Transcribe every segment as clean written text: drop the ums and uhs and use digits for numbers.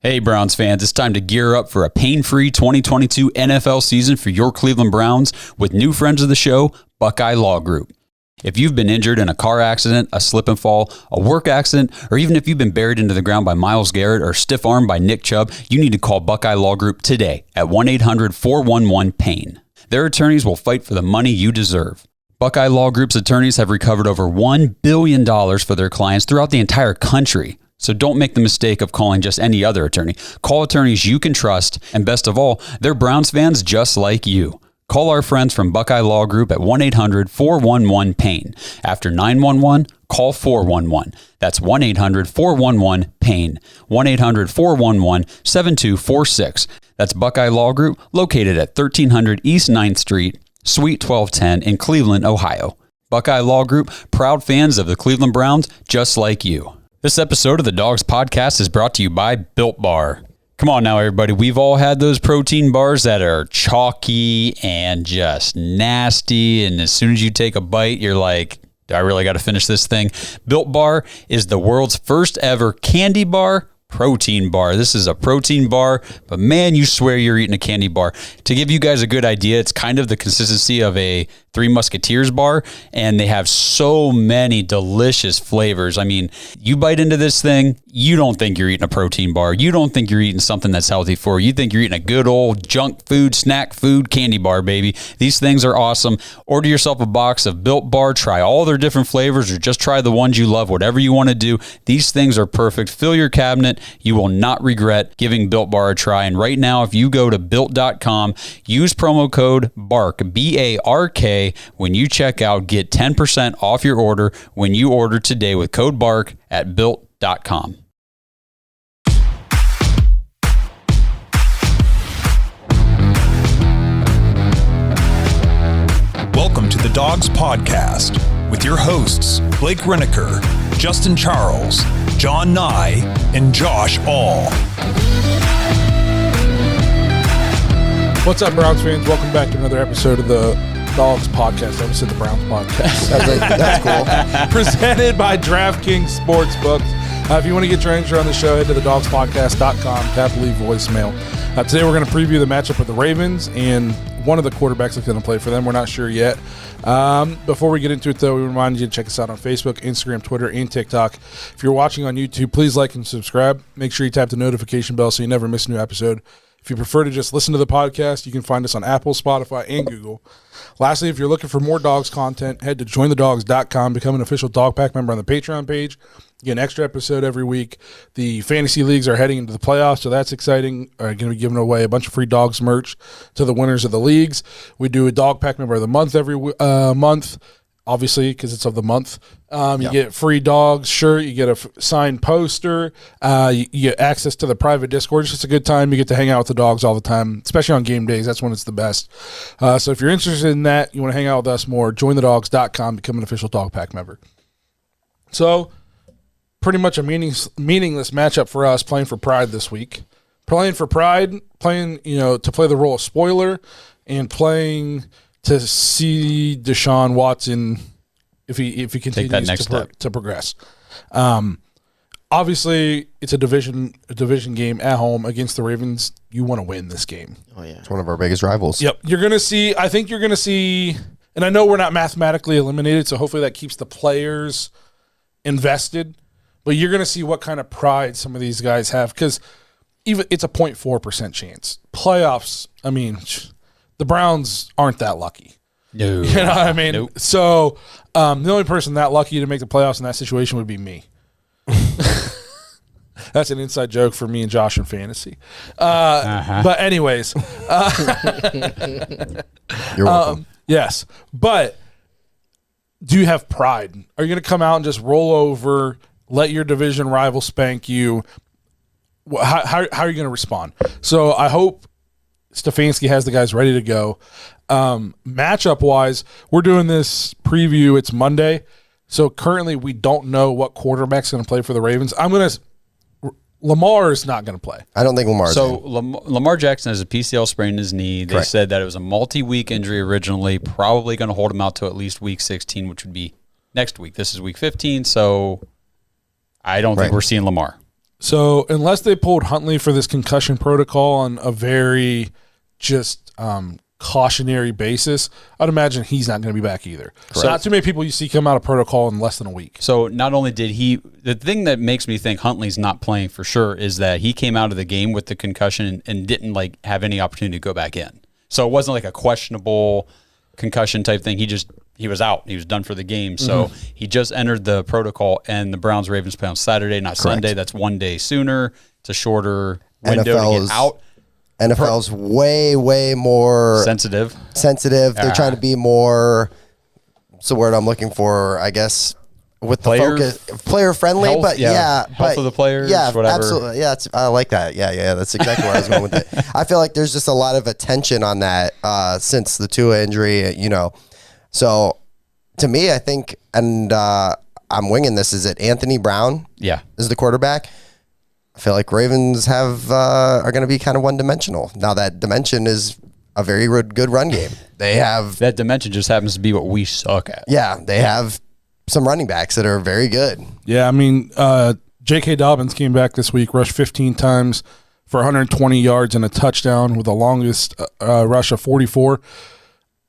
Hey Browns fans, it's time to gear up for a pain-free 2022 NFL season for your Cleveland Browns with new friends of the show, Buckeye Law Group. If you've been injured in a car accident, a slip and fall, a work accident, or even if you've been buried into the ground by Myles Garrett or stiff-armed by Nick Chubb, you need to call Buckeye Law Group today at 1-800-411-PAIN. Their attorneys will fight for the money you deserve. Buckeye Law Group's attorneys have recovered over $1 billion for their clients throughout the entire country. So don't make the mistake of calling just any other attorney. Call attorneys you can trust, and best of all, they're Browns fans just like you. Call our friends from Buckeye Law Group at 1-800-411-PAIN. After 911, call 411. That's 1-800-411-PAIN. 1-800-411-7246. That's Buckeye Law Group, located at 1300 East 9th Street, Suite 1210 in Cleveland, Ohio. Buckeye Law Group, proud fans of the Cleveland Browns just like you. This episode of the Dawgs podcast is brought to you by Built Bar. Come on now, everybody. We've all had those protein bars that are chalky and just nasty. And as soon as you take a bite, you're like, I really got to finish this thing. Built Bar is the world's first ever candy bar protein bar. This is a protein bar, but man, you swear you're eating a candy bar. To give you guys a good idea, it's kind of the consistency of a Three Musketeers bar, and they have so many delicious flavors. I mean, you bite into this thing, you don't think you're eating a protein bar. You don't think you're eating something that's healthy for you. You think you're eating a good old junk food, snack food, candy bar, baby. These things are awesome. Order yourself a box of Built Bar. Try all their different flavors, or just try the ones you love, whatever you want to do. These things are perfect. Fill your cabinet. You will not regret giving Built Bar a try. And right now, if you go to Built.com, use promo code BARK, B-A-R-K, when you check out, get 10% off your order when you order today with code BARK at Built.com. Welcome to the Dawgs Podcast with your hosts, Blake Reneker, Justin Charles, John Nye, and Josh All. What's up, Browns fans? Welcome back to another episode of the Dawgs Podcast. I almost said the Browns Podcast. That's cool. Presented by DraftKings Sportsbook. If you want to get your entry on the show, head to thedawgspodcast.com, tap leave voicemail. Today we're going to preview the matchup with the Ravens, and one of the quarterbacks that's going to play for them. We're not sure yet. Before we get into it, though, we remind you to check us out on Facebook, Instagram, Twitter, and TikTok. If you're watching on YouTube, please like and subscribe. Make sure you tap the notification bell so you never miss a new episode. If you prefer to just listen to the podcast, you can find us on Apple, Spotify, and Google. Lastly, if you're looking for more Dawgs content, head to jointhedawgs.com, become an official Dog Pack member on the Patreon page. You get an extra episode every week. The fantasy leagues are heading into the playoffs, so that's exciting. We're going to be giving away a bunch of free Dawgs merch to the winners of the leagues. We do a Dog Pack member of the month every month, obviously, because it's of the month. You get free Dawgs shirt. You get a signed poster. You get access to the private Discord. It's just a good time. You get to hang out with the Dawgs all the time, especially on game days. That's when it's the best. So if you're interested in that, you want to hang out with us more, jointhedawgs.com, become an official Dog Pack member. So pretty much a meaningless matchup for us, playing for pride this week. Playing for pride, playing, to play the role of spoiler, and playing to see Deshaun Watson if he continues to progress. Obviously, it's a division game at home against the Ravens. You want to win this game. Oh yeah, it's one of our biggest rivals. Yep, I think you're gonna see, and I know we're not mathematically eliminated, so hopefully that keeps the players invested. But you're gonna see what kind of pride some of these guys have, because even it's a 0.4% chance. Playoffs. I mean, the Browns aren't that lucky. No. You know what I mean? Nope. So the only person that lucky to make the playoffs in that situation would be me. That's an inside joke for me and Josh in fantasy. But anyways. You're welcome. Yes. But do you have pride? Are you going to come out and just roll over, let your division rival spank you? How are you going to respond? So I hope Stefanski has the guys ready to go. Matchup-wise, we're doing this preview. It's Monday. So currently we don't know what quarterback's going to play for the Ravens. Lamar is not going to play. I don't think Lamar's Lamar Jackson has a PCL sprain in his knee. They said that it was a multi-week injury originally, probably going to hold him out to at least week 16, which would be next week. This is week 15, so I don't think we're seeing Lamar. So unless they pulled Huntley for this concussion protocol on a very just cautionary basis, I'd imagine he's not going to be back either. So not too many people you see come out of protocol in less than a week. So not only did the thing that makes me think Huntley's not playing for sure is that he came out of the game with the concussion and didn't like have any opportunity to go back in. So it wasn't like a questionable concussion type thing. He was out. He was done for the game. So he just entered the protocol, and the Browns-Ravens play on Saturday, not Sunday. That's 1 day sooner. It's a shorter window to get out. NFL's way, way more sensitive. They're trying to be more, what's the word I'm looking for, I guess, with the focus, player-friendly, health, but health of the players, whatever. Absolutely. Yeah, I like that. Yeah, that's exactly where I was going with it. I feel like there's just a lot of attention on that since the Tua injury, So, to me, I think, and I'm winging this, is it Anthony Brown? Yeah. Is the quarterback? I feel like Ravens are going to be kind of one-dimensional. Now, that dimension is a very good run game. They have... That dimension just happens to be what we suck at. Yeah, they have some running backs that are very good. Yeah, I mean, J.K. Dobbins came back this week, rushed 15 times for 120 yards and a touchdown with the longest rush of 44.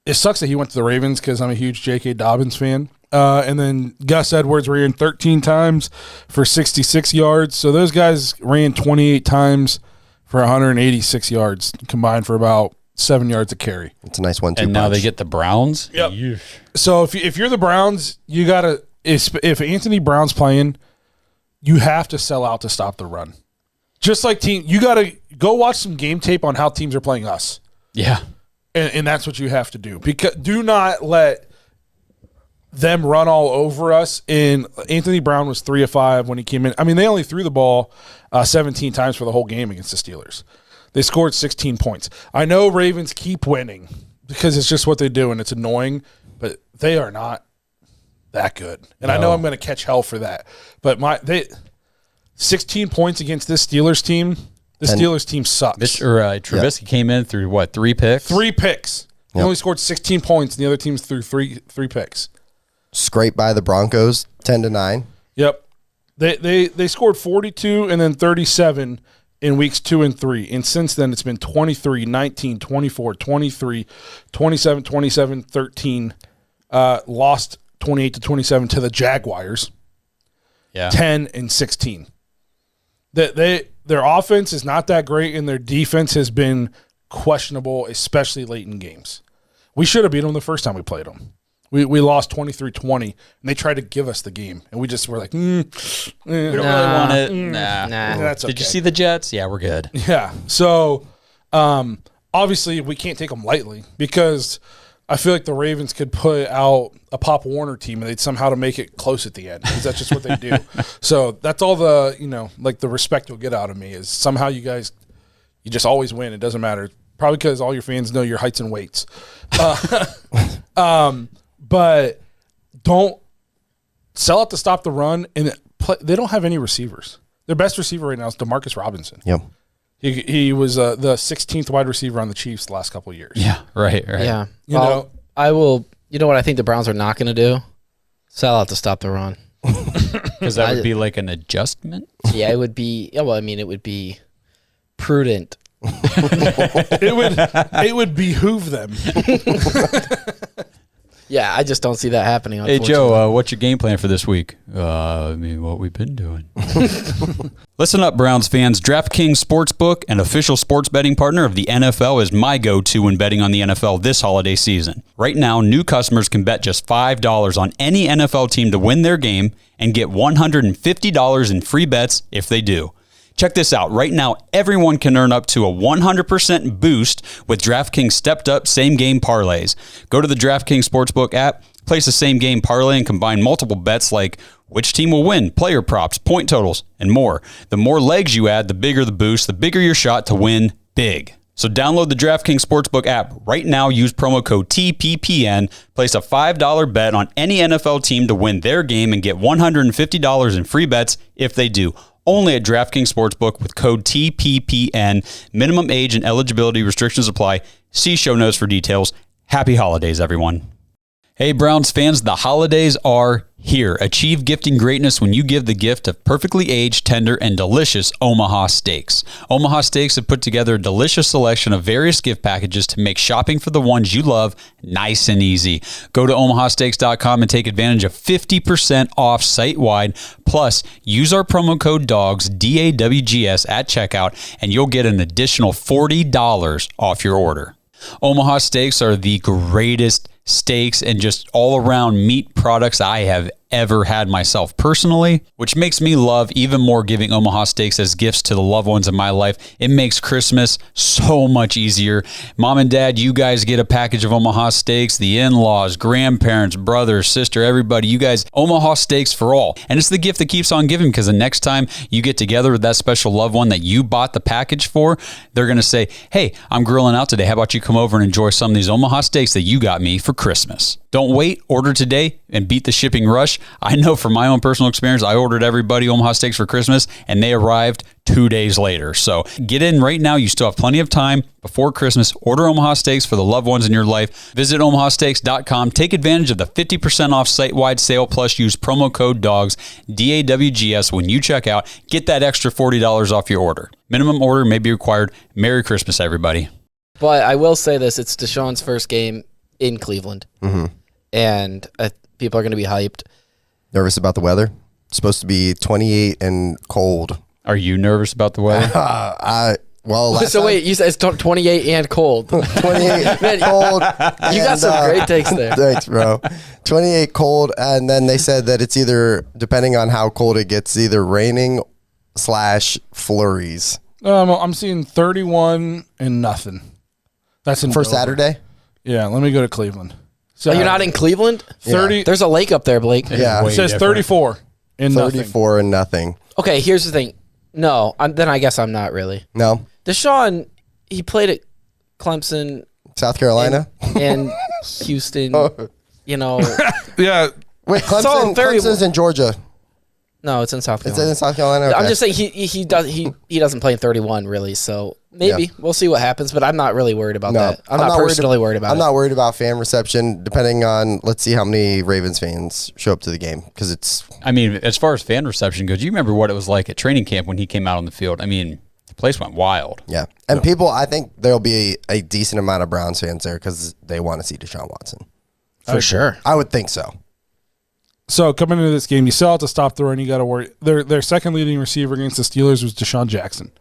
It sucks that he went to the Ravens because I'm a huge J.K. Dobbins fan. And then Gus Edwards ran 13 times for 66 yards. So those guys ran 28 times for 186 yards, combined for about 7 yards a carry. It's a nice 1-2 punch. And now they get the Browns? Yep. So if you're the Browns, you got to – if Anthony Brown's playing, you have to sell out to stop the run. Just like you got to go watch some game tape on how teams are playing us. Yeah. And that's what you have to do. Because do not let them run all over us. And Anthony Brown was 3 of 5 when he came in. I mean, they only threw the ball 17 times for the whole game against the Steelers. They scored 16 points. I know Ravens keep winning because it's just what they do, and it's annoying, but they are not that good. And no. I know I'm going to catch hell for that. But 16 points against this Steelers team. The Steelers team sucks. Trubisky came in through, 3 picks? 3 picks. He only scored 16 points, and the other teams threw three picks. Scraped by the Broncos, 10-9. Yep. They scored 42 and then 37 in weeks 2 and 3. And since then, it's been 23, 19, 24, 23, 27, 27, 13. Lost 28-27 to the Jaguars. Yeah. 10 and 16. Their offense is not that great, and their defense has been questionable, especially late in games. We should have beat them the first time we played them. We lost 23-20, and they tried to give us the game, and we just were like, we don't really want it. Nah. That's okay. Did you see the Jets? Yeah, we're good. Yeah. So, obviously, we can't take them lightly because I feel like the Ravens could put out a Pop Warner team, and they'd somehow to make it close at the end because that's just what they do. So that's all the, the respect you'll get out of me is somehow you guys, you just always win. It doesn't matter. Probably because all your fans know your heights and weights. But don't sell out to stop the run. And they don't have any receivers. Their best receiver right now is DeMarcus Robinson. Yep. He was the 16th wide receiver on the Chiefs the last couple of years. Yeah, right. Yeah. I will. You know what I think the Browns are not going to do? Sell out to stop the run. Because that would be like an adjustment? Yeah, it would be. Well, I mean, it would be prudent. It would behoove them. Yeah, I just don't see that happening. Hey, Joe, what's your game plan for this week? What we've been doing. Listen up, Browns fans. DraftKings Sportsbook, an official sports betting partner of the NFL, is my go-to when betting on the NFL this holiday season. Right now, new customers can bet just $5 on any NFL team to win their game and get $150 in free bets if they do. Check this out. Right now, everyone can earn up to a 100% boost with DraftKings stepped-up same-game parlays. Go to the DraftKings Sportsbook app, place a same-game parlay, and combine multiple bets like which team will win, player props, point totals, and more. The more legs you add, the bigger the boost, the bigger your shot to win big. So download the DraftKings Sportsbook app right now. Use promo code TPPN. Place a $5 bet on any NFL team to win their game and get $150 in free bets if they do. Only at DraftKings Sportsbook with code TPPN. Minimum age and eligibility restrictions apply. See show notes for details. Happy holidays, everyone. Hey, Browns fans, the holidays are Here, achieve gifting greatness when you give the gift of perfectly aged, tender, and delicious Omaha steaks. Omaha Steaks have put together a delicious selection of various gift packages to make shopping for the ones you love nice and easy. Go to omahasteaks.com and take advantage of 50% off site-wide. Plus, use our promo code DAWGS, D-A-W-G-S, at checkout, and you'll get an additional $40 off your order. Omaha Steaks are the greatest steaks and just all-around meat products I have ever had myself personally, which makes me love even more giving Omaha Steaks as gifts to the loved ones in my life. It makes Christmas so much easier. Mom and Dad, you guys get a package of Omaha Steaks. The in-laws, grandparents, brother, sister, everybody, you guys, Omaha Steaks for all. And it's the gift that keeps on giving, because the next time you get together with that special loved one that you bought the package for, they're going to say, hey, I'm grilling out today. How about you come over and enjoy some of these Omaha Steaks that you got me for Christmas? Don't wait. Order today and beat the shipping rush. I know from my own personal experience, I ordered everybody Omaha Steaks for Christmas, and they arrived 2 days later. So get in right now. You still have plenty of time before Christmas. Order Omaha Steaks for the loved ones in your life. Visit omahasteaks.com. Take advantage of the 50% off site-wide sale, plus use promo code DAWGS, D-A-W-G-S, when you check out. Get that extra $40 off your order. Minimum order may be required. Merry Christmas, everybody. But I will say this. It's Deshaun's first game in Cleveland. Mm-hmm. And people are going to be hyped. Nervous about the weather? It's supposed to be 28 and cold. Are you nervous about the weather? So wait, you said it's 28 and cold. 28 cold. You got some great takes there. Thanks, bro. 28 cold, and then they said that it's either, depending on how cold it gets, either raining / flurries. I'm seeing 31 and nothing. That's in For Dover. Saturday? Yeah, let me go to Cleveland. So You're not in Cleveland? 30. There's a lake up there, Blake. Yeah. It says 34 and 34 and nothing. Okay, here's the thing. No, then I guess I'm not really. No? Deshaun, he played at Clemson South Carolina? and Houston. You know, Yeah. Wait, So very- Clemson's in Georgia. no, it's in South Is Carolina. it in South Carolina? Okay. I'm just saying he doesn't play in 31 really, so maybe we'll see what happens. But I'm not really worried about that. I'm not personally worried about it. I'm not worried about fan reception. Depending on, let's see how many Ravens fans show up to the game, because it's. I mean, as far as fan reception goes, you remember what it was like at training camp when he came out on the field. I mean, the place went wild. Yeah, and people, I think there'll be a decent amount of Browns fans there because they want to see Deshaun Watson. for sure. I would think so. So coming into this game, you still have to stop the run. You got to worry. Their second leading receiver against the Steelers was Deshaun Jackson.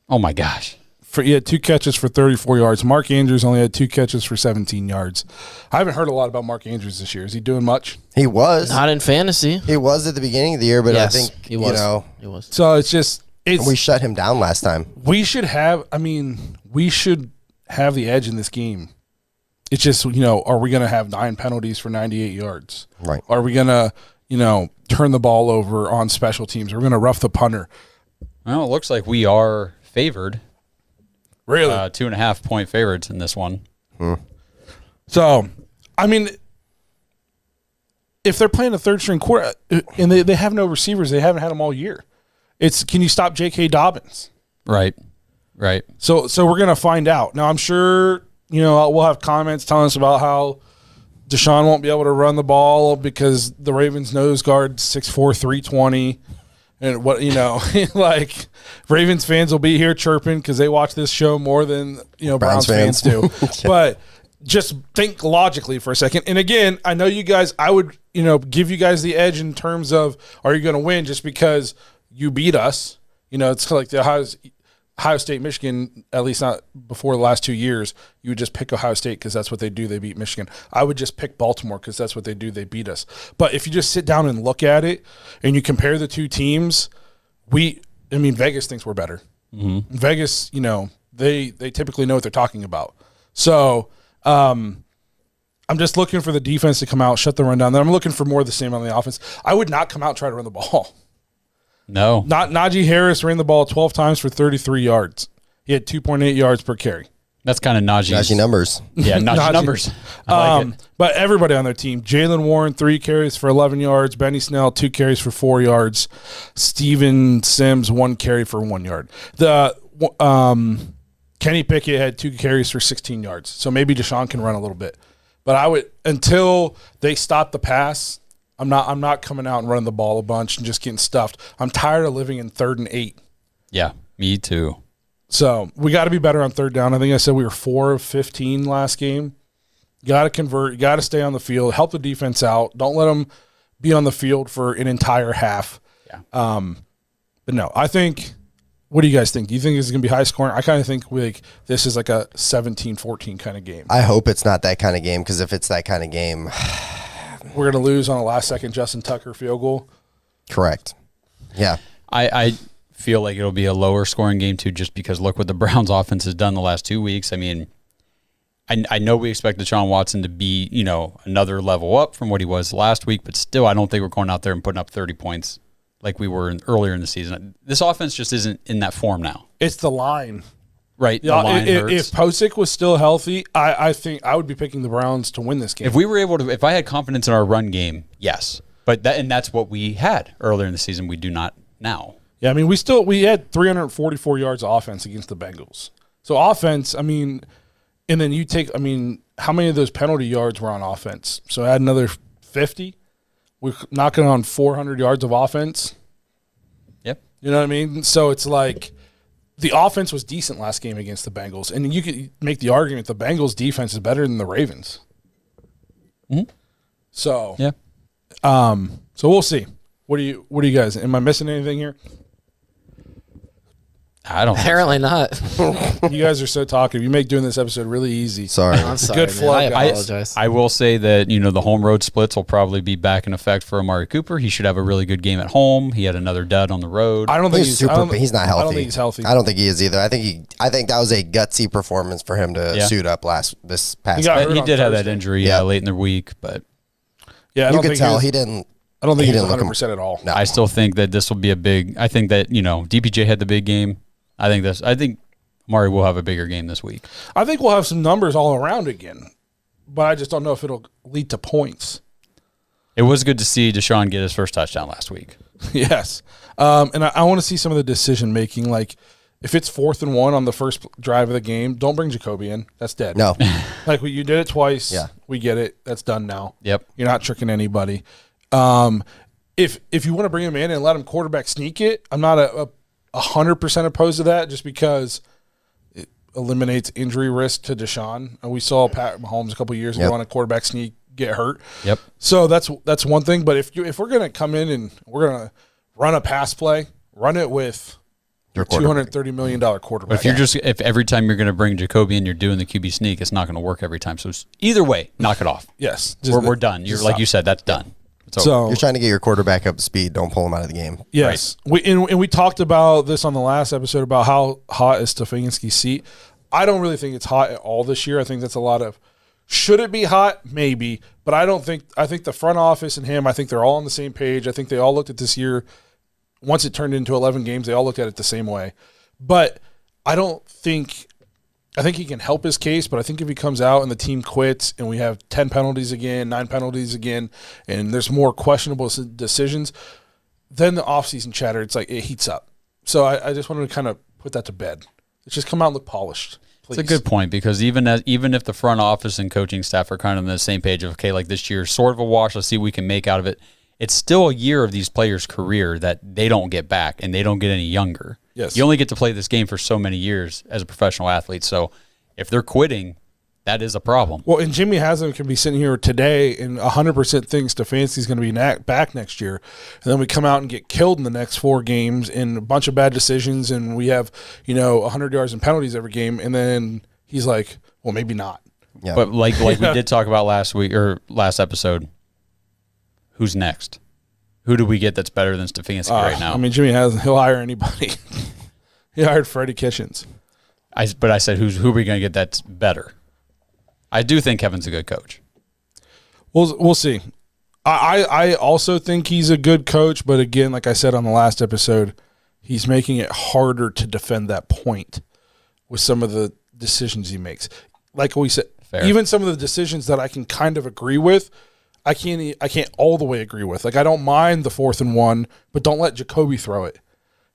Oh, my gosh. He had 2 catches for 34 yards. Mark Andrews only had 2 catches for 17 yards. I haven't heard a lot about Mark Andrews this year. Is he doing much? He was. Not in fantasy. He was at the beginning of the year, but Yes, I think he was. He was. So it's just we shut him down last time. we should have the edge in this game. It's just, are we going to have 9 penalties for 98 yards? Right. Are we going to, turn the ball over on special teams? Are we going to rough the punter? Well, it looks like we are favored. Really? 2.5 point favorites in this one. So, I mean, if they're playing a third string quarter and they have no receivers, they haven't had them all year. Can you stop J.K. Dobbins? Right. So we're going to find out. Now, I'm sure, we'll have comments telling us about how Deshaun won't be able to run the ball because the Ravens nose guard 6'4", 320. And what, like Ravens fans will be here chirping because they watch this show more than, Browns fans do. Yeah. But just think logically for a second. And again, I know you guys, I would, give you guys the edge in terms of, are you going to win just because you beat us? It's like the Ohio State, Michigan, at least not before the last 2 years, you would just pick Ohio State because that's what they do. They beat Michigan. I would just pick Baltimore because that's what they do. They beat us. But if you just sit down and look at it and you compare the two teams, Vegas thinks we're better. Mm-hmm. Vegas, they typically know what they're talking about. So I'm just looking for the defense to come out, shut the run down. Then I'm looking for more of the same on the offense. I would not come out and try to run the ball. No. Not Najee Harris ran the ball 12 times for 33 yards. He had 2.8 yards per carry. That's kind of Najee numbers. Yeah, Najee numbers. I like it. But everybody on their team, Jalen Warren, 3 carries for 11 yards. Benny Snell, 2 carries for 4 yards. Steven Sims, 1 carry for 1 yard. Kenny Pickett had 2 carries for 16 yards. So maybe Deshaun can run a little bit. But I would, until they stop the pass, I'm not coming out and running the ball a bunch and just getting stuffed. I'm tired of living in 3rd and 8. Yeah, me too. So we got to be better on 3rd down. I think I said we were 4 of 15 last game. Got to convert. You got to stay on the field. Help the defense out. Don't let them be on the field for an entire half. Yeah. But no, I think. What do you guys think? Do you think this is going to be high scoring? I kind of think this is like a 17-14 kind of game. I hope it's not that kind of game, because if it's that kind of game, we're going to lose on a last-second Justin Tucker field goal. Correct. Yeah. I feel like it'll be a lower scoring game too, just because look what the Browns offense has done the last 2 weeks. I mean, I know we expect Deshaun Watson to be, another level up from what he was last week, but still I don't think we're going out there and putting up 30 points like we were earlier in the season. This offense just isn't in that form now. It's the line. Right. Yeah, if Posick was still healthy, I think I would be picking the Browns to win this game. If we were able to, if I had confidence in our run game, yes. But that's what we had earlier in the season. We do not now. Yeah, I mean, we had 344 yards of offense against the Bengals. So offense, I mean, and then you take, I mean, how many of those penalty yards were on offense? So add another 50. We're knocking on 400 yards of offense. Yep. You know what I mean? So it's like the offense was decent last game against the Bengals. And you could make the argument the Bengals defense is better than the Ravens. Mm-hmm. So, yeah. So we'll see. What do you guys, am I missing anything here? I don't. Apparently not. You guys are so talkative. You make doing this episode really easy. Sorry. I'm sorry. Good man. flow, I guys. apologize. I will say that, the home road splits will probably be back in effect for Amari Cooper. He should have a really good game at home. He had another dud on the road. I don't think He's not healthy. I don't think he's healthy. I don't think he is either. I think that was a gutsy performance for him to suit up this past got game. hurt He on did have that Thursday. injury Yeah. late in the week, but Yeah, I You don't could think tell he he didn't. I don't think he he's didn't look 100% at all. No. I still think that this will be a big. I think that DPJ had the big game. I think Amari will have a bigger game this week. I think we'll have some numbers all around again, but I just don't know if it'll lead to points. It was good to see Deshaun get his first touchdown last week. Yes. And I want to see some of the decision making. Like, if it's 4th and 1 on the first drive of the game, don't bring Jacoby in. That's dead. No. Like, you did it twice. Yeah. We get it. That's done now. Yep. You're not tricking anybody. If you want to bring him in and let him quarterback sneak it, I'm not 100% opposed to that, just because it eliminates injury risk to Deshaun. And we saw Pat Mahomes a couple years ago on a quarterback sneak get hurt. Yep. So that's one thing. But if we're going to come in and we're going to run a pass play, run it with your $230 million quarterback. But if every time you're going to bring Jacoby in, you're doing the QB sneak, it's not going to work every time. So either way, knock it off. Yes. We're done. You're like you said, that's done. So You're trying to get your quarterback up to speed. Don't pull him out of the game. yes, we talked about this on the last episode about how hot is Stefanski's seat. I don't really think it's hot at all this year. I think that's a lot of should it be hot? Maybe, but I don't think. I think the front office and him. I think they're all on the same page. I think they all looked at this year. Once it turned into 11 games, they all looked at it the same way. But I don't think. I think he can help his case, but I think if he comes out and the team quits and we have 10 penalties again, 9 penalties again, and there's more questionable decisions, then the offseason chatter, it's like it heats up. So I just wanted to kind of put that to bed. Let's just come out and look polished. Please. It's a good point, because even if the front office and coaching staff are kind of on the same page of, okay, like this year's sort of a wash, let's see what we can make out of it, it's still a year of these players' career that they don't get back and they don't get any younger. Yes. You only get to play this game for so many years as a professional athlete. So if they're quitting, that is a problem. Well, and Jimmy Haslam can be sitting here today and 100% thinks Stefanski's going to be back next year. And then we come out and get killed in the next 4 games and a bunch of bad decisions, and we have, 100 yards and penalties every game. And then he's like, well, maybe not. Yeah. But like we did talk about last week or last episode, who's next? Who do we get that's better than Stefanski right now? I mean, Jimmy Haslam, he'll hire anybody. He hired Freddie Kitchens. But I said, who are we going to get that's better? I do think Kevin's a good coach. We'll see. I also think he's a good coach, but again, like I said on the last episode, he's making it harder to defend that point with some of the decisions he makes. Like we said, Fair. Even some of the decisions that I can kind of agree with, I can't all the way agree with. Like, I don't mind the 4th and 1, but don't let Jacoby throw it.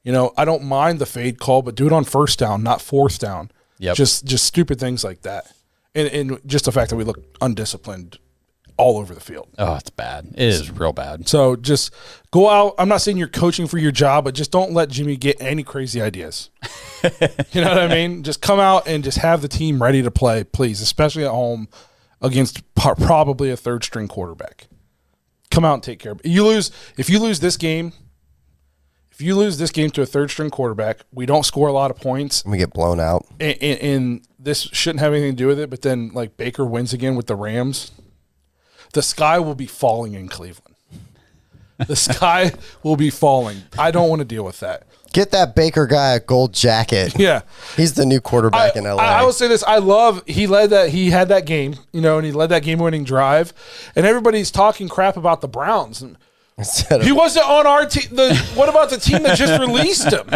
I don't mind the fade call, but do it on 1st down, not 4th down. Yep. Just stupid things like that. And just the fact that we look undisciplined all over the field. Oh, it's bad. It is real bad. So just go out. I'm not saying you're coaching for your job, but just don't let Jimmy get any crazy ideas. You know what I mean? Just come out and just have the team ready to play, please, especially at home against probably a third-string quarterback. Come out and take care of it. If you lose this game to a third-string quarterback, we don't score a lot of points. We get blown out. And this shouldn't have anything to do with it, but then, like, Baker wins again with the Rams, the sky will be falling in Cleveland. The sky will be falling. I don't want to deal with that. Get that Baker guy a gold jacket. Yeah. He's the new quarterback in LA. I will say this. He had that game, and he led that game-winning drive, and everybody's talking crap about the Browns. He wasn't on our team. What about the team that just released him?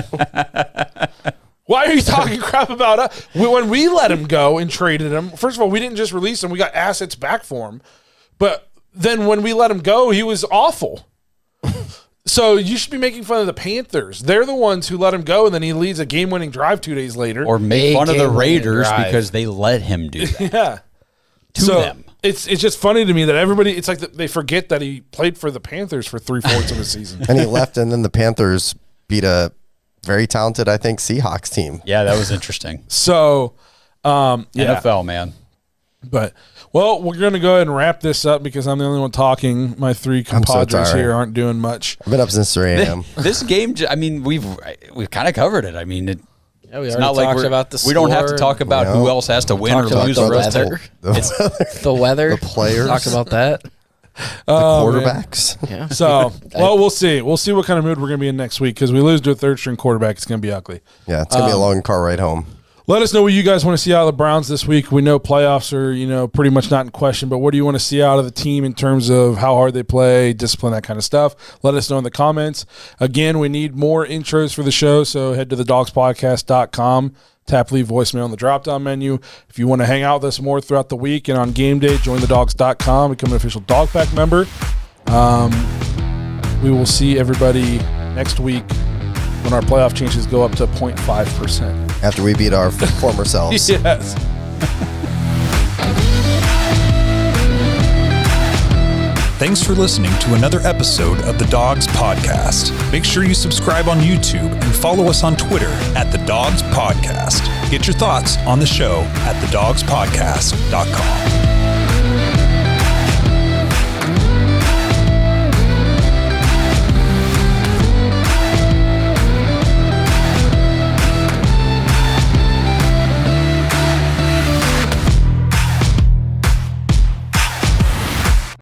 Why are you talking crap about us? When we let him go and traded him, first of all, we didn't just release him. We got assets back for him. But then when we let him go, he was awful. So you should be making fun of the Panthers. They're the ones who let him go, and then he leads a game-winning drive 2 days later. Or make fun of the Raiders because they let him do that. Yeah. To them. It's just funny to me that everybody, it's like they forget that he played for the Panthers for 3/4 of the season. And he left, and then the Panthers beat a very talented, I think, Seahawks team. Yeah, that was interesting. So, NFL, man. But, well, we're going to go ahead and wrap this up because I'm the only one talking. My three compadres here aren't doing much. I've been up since 3 a.m. This game, I mean, we've kind of covered it. I mean, we it's already not like talked about the score. we don't have to talk about who else has to win or lose the rest of it. The weather. The players. Talk about that. The quarterbacks. Yeah. So, well, we'll see. We'll see what kind of mood we're going to be in next week because we lose to a third-string quarterback. It's going to be ugly. Yeah, it's going to be a long car ride home. Let us know what you guys want to see out of the Browns this week. We know playoffs are, pretty much not in question, but what do you want to see out of the team in terms of how hard they play, discipline, that kind of stuff? Let us know in the comments. Again, we need more intros for the show, so head to thedogspodcast.com. Tap leave voicemail on the drop-down menu. If you want to hang out with us more throughout the week and on game day, join thedogs.com, become an official Dog Pack member. We will see everybody next week when our playoff changes go up to 0.5%. After we beat our former selves. Yes. Thanks for listening to another episode of the Dawgs Podcast. Make sure you subscribe on YouTube and follow us on Twitter at the Dawgs Podcast. Get your thoughts on the show at thedogspodcast.com.